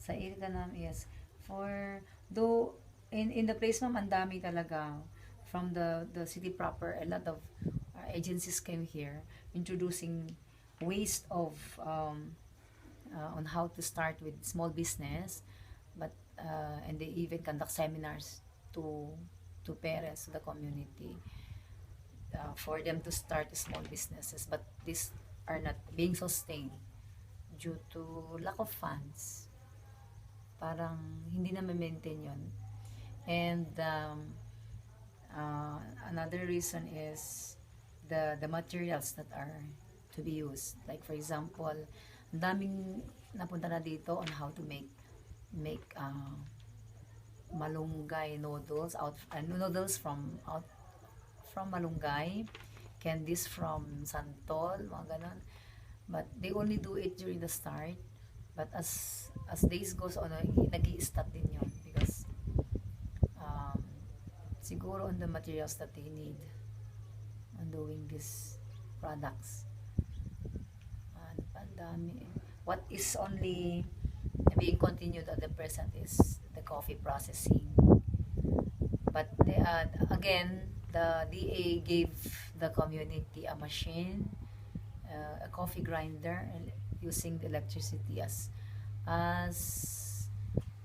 Sa area namin, yes. For, though, in the place ma'am, ang dami talaga. From the city proper, a lot of agencies came here introducing ways of on how to start with small business, but and they even conduct seminars to parents, to the community, for them to start small businesses, but these are not being sustained due to lack of funds. Parang hindi na ma-maintain yun. And another reason is the materials that are to be used. Like for example, ang daming napunta na dito on how to make malunggay noodles noodles from malunggay, candies from santol, mga ganon. But they only do it during the start. But as days goes on, nag-i-stop din yun because siguro on the materials that they need on doing these products. Pandami. What is only being continued at the present is the coffee processing. But again, the DA gave the community a machine, a coffee grinder, using the electricity as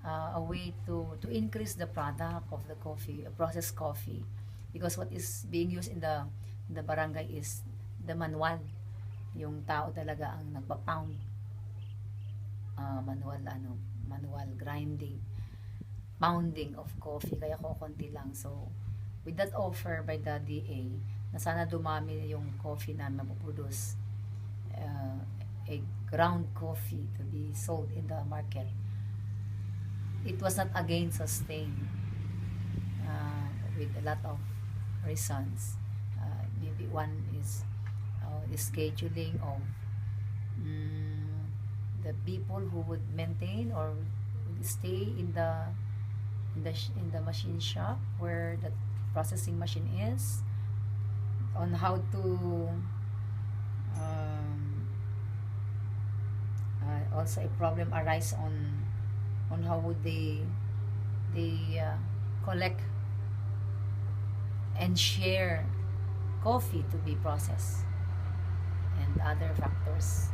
a way to increase the product of the coffee, processed coffee, because what is being used in the barangay is the manual. Yung tao talaga ang nagpa-pound, manual grinding, pounding of coffee, kaya konti lang. So with that offer by the DA na sana dumami yung coffee na mapuproduce, a ground coffee to be sold in the market, it was not again sustained, with a lot of reasons. Maybe one is the scheduling of the people who would maintain or would stay in the machine shop where the processing machine is, on how to also a problem arise on how would they collect and share coffee to be processed, and other factors.